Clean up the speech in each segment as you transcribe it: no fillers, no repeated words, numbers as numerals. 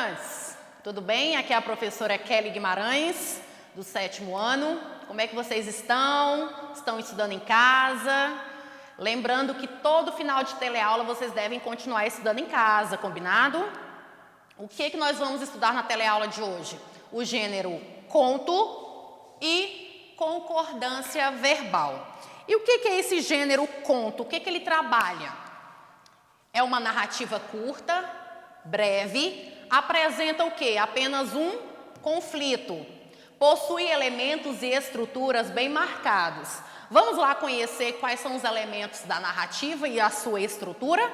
estudantes! Tudo bem? Aqui é a professora Kelly Guimarães, do 7º ano. Como é que vocês estão? Estão estudando em casa? Lembrando que todo final de teleaula vocês devem continuar estudando em casa, combinado? O que nós vamos estudar na teleaula de hoje? O gênero conto e concordância verbal. E o que é esse gênero conto? O que ele trabalha? É uma narrativa curta, breve, apresenta o quê? Apenas um conflito. Possui elementos e estruturas bem marcados. Vamos lá conhecer quais são os elementos da narrativa e a sua estrutura?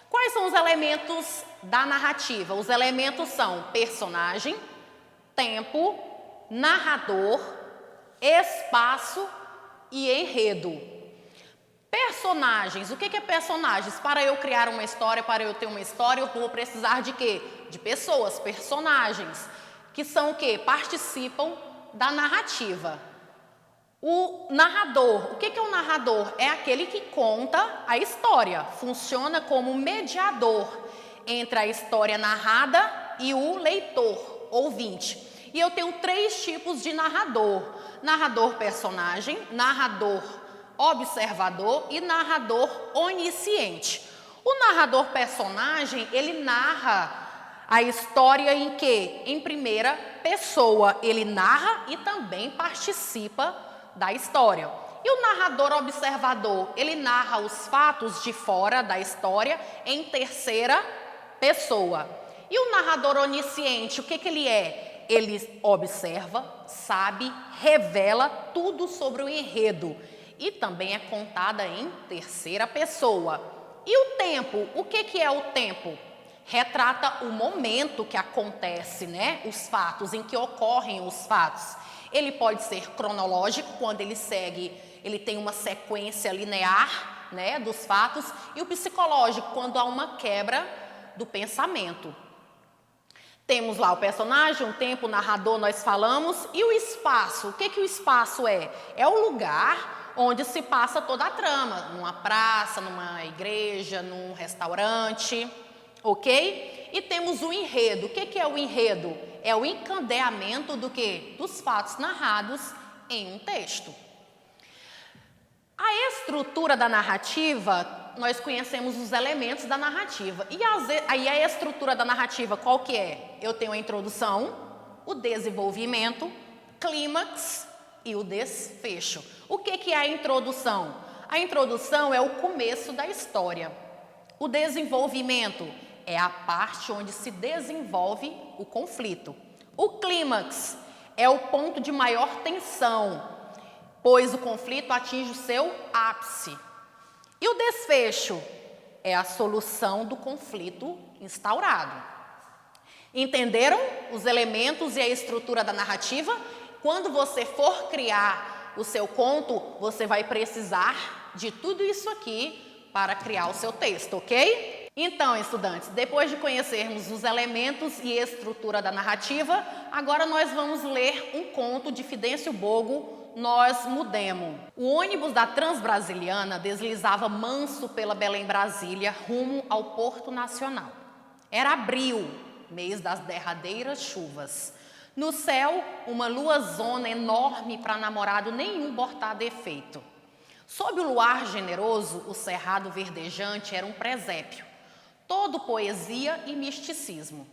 Quais são os elementos da narrativa? Os elementos são personagem, tempo, narrador, espaço e enredo. Personagens. O que é personagens? Para eu criar uma história, para eu ter uma história, eu vou precisar de quê? De pessoas, personagens, que são o quê? Participam da narrativa. O narrador. O que é o narrador? É aquele que conta a história. Funciona como mediador entre a história narrada e o leitor, ouvinte. E eu tenho 3 tipos de narrador. Narrador personagem, narrador observador e narrador onisciente. O narrador personagem, ele narra a história em quê? Em primeira pessoa. Ele narra e também participa da história. E o narrador observador, ele narra os fatos de fora da história em terceira pessoa. E o narrador onisciente, o que ele é? Ele observa, sabe, revela tudo sobre o enredo. E também é contada em terceira pessoa. E o tempo? O que é o tempo? Retrata o momento que acontece, né? Os fatos, em que ocorrem os fatos. Ele pode ser cronológico, quando ele tem uma sequência linear, né, dos fatos. E o psicológico, quando há uma quebra do pensamento. Temos lá o personagem, o tempo, o narrador, nós falamos. E o espaço? O que o espaço é? É o lugar onde se passa toda a trama, numa praça, numa igreja, num restaurante, ok? E temos o enredo. O que é o enredo? É o encadeamento do quê? Dos fatos narrados em um texto. A estrutura da narrativa, nós conhecemos os elementos da narrativa. E aí a estrutura da narrativa, qual que é? Eu tenho a introdução, o desenvolvimento, clímax e o desfecho. O que é a introdução? A introdução é o começo da história. O desenvolvimento é a parte onde se desenvolve o conflito. O clímax é o ponto de maior tensão, pois o conflito atinge o seu ápice. E o desfecho é a solução do conflito instaurado. Entenderam os elementos e a estrutura da narrativa? Quando você for criar o seu conto, você vai precisar de tudo isso aqui para criar o seu texto, ok? Então, estudantes, depois de conhecermos os elementos e estrutura da narrativa, agora nós vamos ler um conto de Fidêncio Bogo, Nós Mudemo. O ônibus da Transbrasiliana deslizava manso pela Belém-Brasília rumo ao Porto Nacional. Era abril, mês das derradeiras chuvas. No céu, uma luazona enorme para namorado nenhum botar defeito. Sob o luar generoso, o cerrado verdejante era um presépio, todo poesia e misticismo.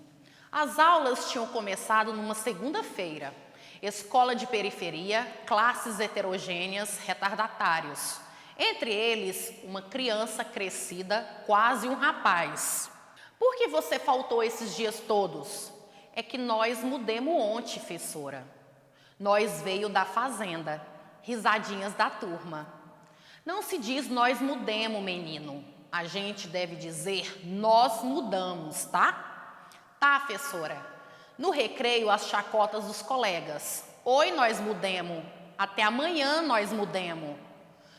As aulas tinham começado numa segunda-feira. Escola de periferia, classes heterogêneas, retardatários. Entre eles, uma criança crescida, quase um rapaz. Por que você faltou esses dias todos? É que nós mudemos ontem, professora. Nós veio da fazenda, risadinhas da turma. Não se diz nós mudemos, menino. A gente deve dizer nós mudamos, tá? Tá, professora. No recreio, as chacotas dos colegas. Oi, nós mudemos. Até amanhã nós mudemos.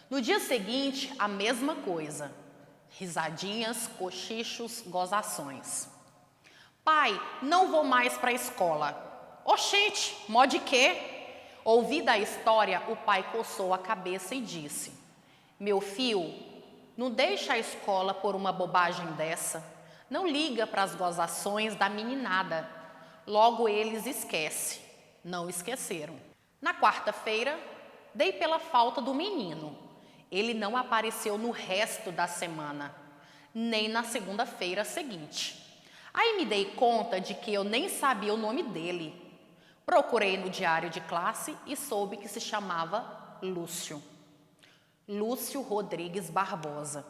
No dia seguinte, a mesma coisa. Risadinhas, cochichos, gozações. Pai, não vou mais para a escola. Oxente, mó de quê? Ouvida a história, o pai coçou a cabeça e disse: meu filho, não deixa a escola por uma bobagem dessa. Não liga para as gozações da meninada. Logo eles esquecem. Não esqueceram. Na quarta-feira, dei pela falta do menino. Ele não apareceu no resto da semana, nem na segunda-feira seguinte. Aí me dei conta de que eu nem sabia o nome dele. Procurei no diário de classe e soube que se chamava Lúcio. Lúcio Rodrigues Barbosa.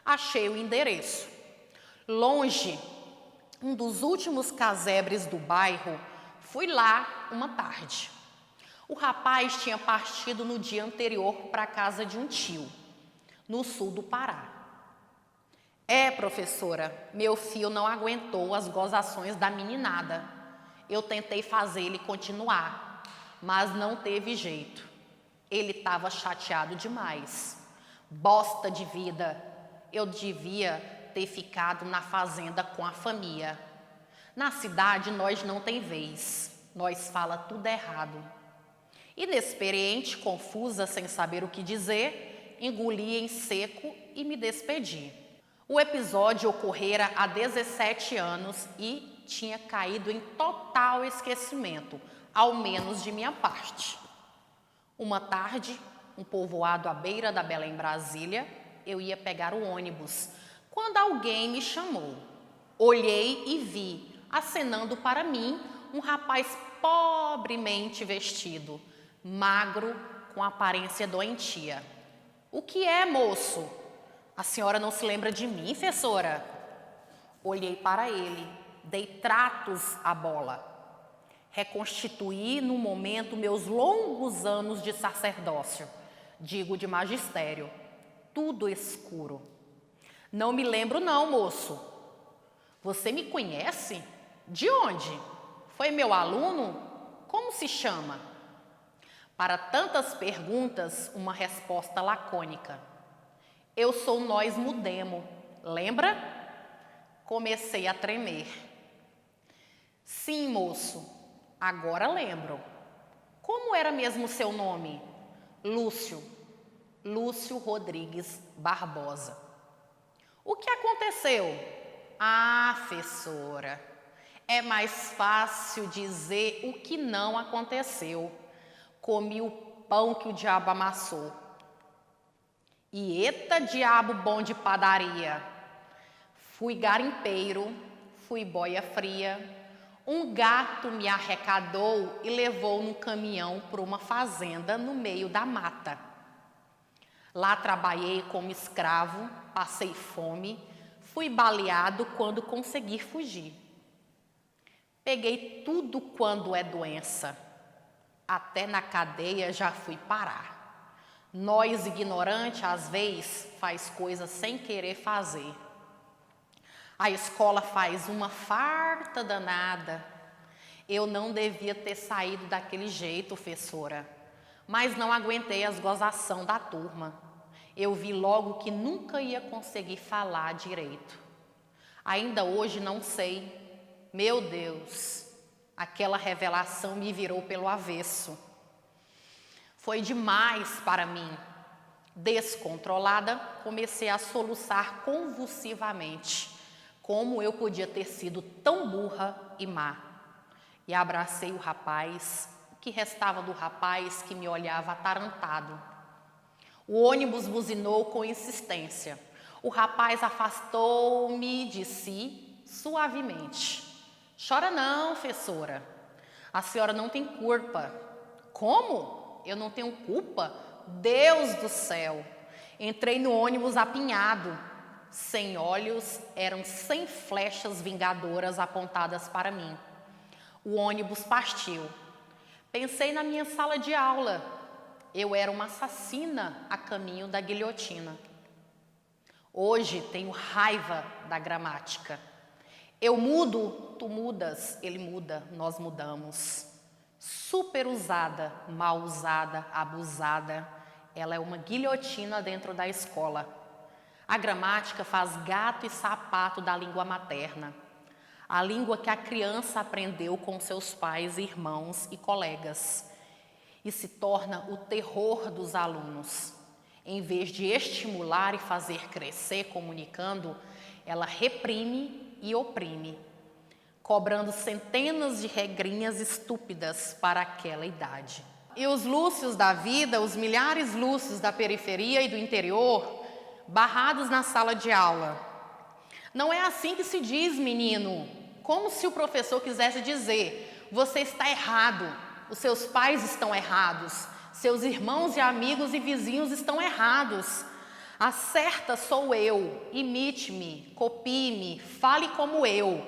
Achei o endereço. Longe, um dos últimos casebres do bairro, fui lá uma tarde. O rapaz tinha partido no dia anterior para a casa de um tio, no sul do Pará. Professora, meu filho não aguentou as gozações da meninada. Eu tentei fazer ele continuar, mas não teve jeito. Ele estava chateado demais. Bosta de vida, eu devia ter ficado na fazenda com a família. Na cidade nós não tem vez, nós fala tudo errado. Inexperiente, confusa, sem saber o que dizer, engoli em seco e me despedi. O episódio ocorrera há 17 anos e tinha caído em total esquecimento, ao menos de minha parte. Uma tarde, um povoado à beira da Belém, Brasília, eu ia pegar o ônibus, quando alguém me chamou. Olhei e vi, acenando para mim, um rapaz pobremente vestido, magro, com aparência doentia. O que é, moço? A senhora não se lembra de mim, professora? Olhei para ele, dei tratos à bola. Reconstituí no momento meus longos anos de sacerdócio, digo de magistério, tudo escuro. Não me lembro não, moço. Você me conhece? De onde? Foi meu aluno? Como se chama? Para tantas perguntas, uma resposta lacônica. Eu sou Nós Mudemo, lembra? Comecei a tremer. Sim, moço, agora lembro. Como era mesmo o seu nome? Lúcio. Lúcio Rodrigues Barbosa. O que aconteceu? Professora, é mais fácil dizer o que não aconteceu. Comi o pão que o diabo amassou. E eita diabo bom de padaria. Fui garimpeiro, fui boia fria. Um gato me arrecadou e levou num caminhão para uma fazenda no meio da mata. Lá trabalhei como escravo, passei fome, fui baleado quando consegui fugir. Peguei tudo quando é doença. Até na cadeia já fui parar. Nós, ignorantes, às vezes, faz coisas sem querer fazer. A escola faz uma farta danada. Eu não devia ter saído daquele jeito, professora, mas não aguentei as gozações da turma. Eu vi logo que nunca ia conseguir falar direito. Ainda hoje não sei. Meu Deus, aquela revelação me virou pelo avesso. Foi demais para mim. Descontrolada, comecei a soluçar convulsivamente. Como eu podia ter sido tão burra e má? E abracei o rapaz, o que restava do rapaz que me olhava atarantado. O ônibus buzinou com insistência. O rapaz afastou-me de si suavemente. Chora não, professora. A senhora não tem culpa. Como? Eu não tenho culpa? Deus do céu! Entrei no ônibus apinhado. Sem olhos, eram 100 flechas vingadoras apontadas para mim. O ônibus partiu. Pensei na minha sala de aula. Eu era uma assassina a caminho da guilhotina. Hoje tenho raiva da gramática. Eu mudo, tu mudas, ele muda, nós mudamos. Superusada, mal usada, abusada, ela é uma guilhotina dentro da escola. A gramática faz gato e sapato da língua materna. A língua que a criança aprendeu com seus pais, irmãos e colegas. E se torna o terror dos alunos. Em vez de estimular e fazer crescer comunicando, ela reprime e oprime, cobrando centenas de regrinhas estúpidas para aquela idade. E os Lúcios da vida, os milhares Lúcios da periferia e do interior, barrados na sala de aula. Não é assim que se diz, menino. Como se o professor quisesse dizer: você está errado, os seus pais estão errados, seus irmãos e amigos e vizinhos estão errados. A certa sou eu, imite-me, copie-me, fale como eu.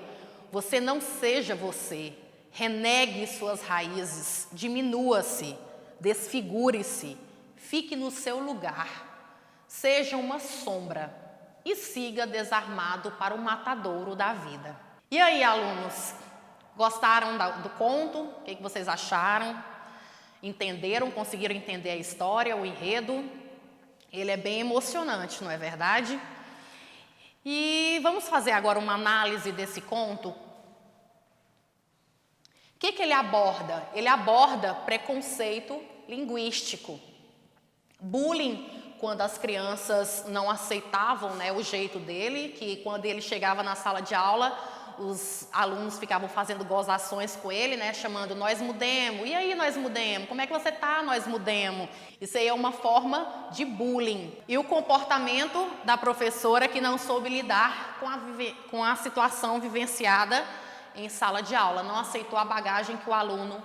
Você não seja você, renegue suas raízes, diminua-se, desfigure-se, fique no seu lugar, seja uma sombra e siga desarmado para o matadouro da vida. E aí, alunos, gostaram do conto? O que vocês acharam? Entenderam? Conseguiram entender a história, o enredo? Ele é bem emocionante, não é verdade? E vamos fazer agora uma análise desse conto. O que ele aborda? Ele aborda preconceito linguístico, bullying, quando as crianças não aceitavam, né, o jeito dele, que quando ele chegava na sala de aula, os alunos ficavam fazendo gozações com ele, né, chamando nós mudemos. E aí, nós mudemos? Como é que você tá, nós mudemos? Isso aí é uma forma de bullying. E o comportamento da professora que não soube lidar com a situação vivenciada em sala de aula, não aceitou a bagagem que o aluno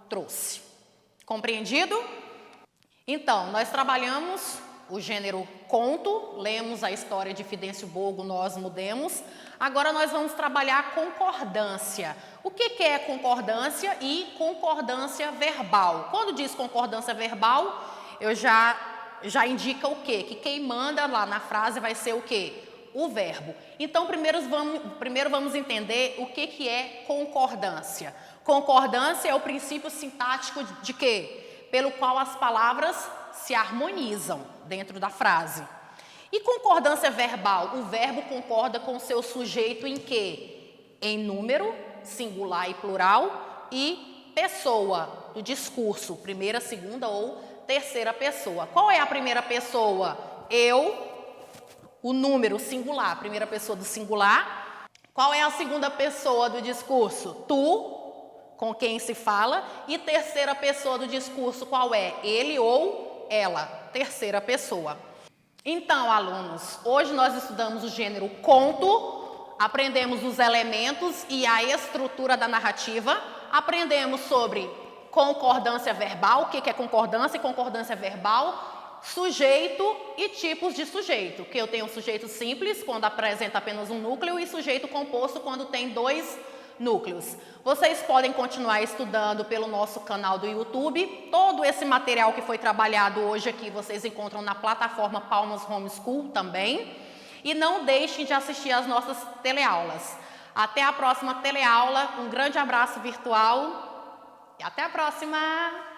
trouxe. Compreendido? Então, nós trabalhamos o gênero conto, lemos a história de Fidêncio Bogo, Nós Mudemos. Agora nós vamos trabalhar concordância. O que é concordância e concordância verbal? Quando diz concordância verbal, eu já indica o quê? Que quem manda lá na frase vai ser o quê? O verbo. Então, primeiro vamos entender o que é concordância. Concordância é o princípio sintático de quê? Pelo qual as palavras se harmonizam dentro da frase. E concordância verbal? O verbo concorda com o seu sujeito em quê? Em número, singular e plural, e pessoa do discurso, primeira, segunda ou terceira pessoa. Qual é a primeira pessoa? Eu. O número singular, primeira pessoa do singular. Qual é a segunda pessoa do discurso? Tu, com quem se fala. E terceira pessoa do discurso, qual é? Ele ou ela, terceira pessoa. Então, alunos, hoje nós estudamos o gênero conto, aprendemos os elementos e a estrutura da narrativa, aprendemos sobre concordância verbal, o que é concordância e concordância verbal, sujeito e tipos de sujeito, que eu tenho sujeito simples, quando apresenta apenas um núcleo, e sujeito composto, quando tem dois núcleos. Vocês podem continuar estudando pelo nosso canal do YouTube. Todo esse material que foi trabalhado hoje aqui, vocês encontram na plataforma Palmas Homeschool também. E não deixem de assistir às nossas teleaulas. Até a próxima teleaula, um grande abraço virtual e até a próxima!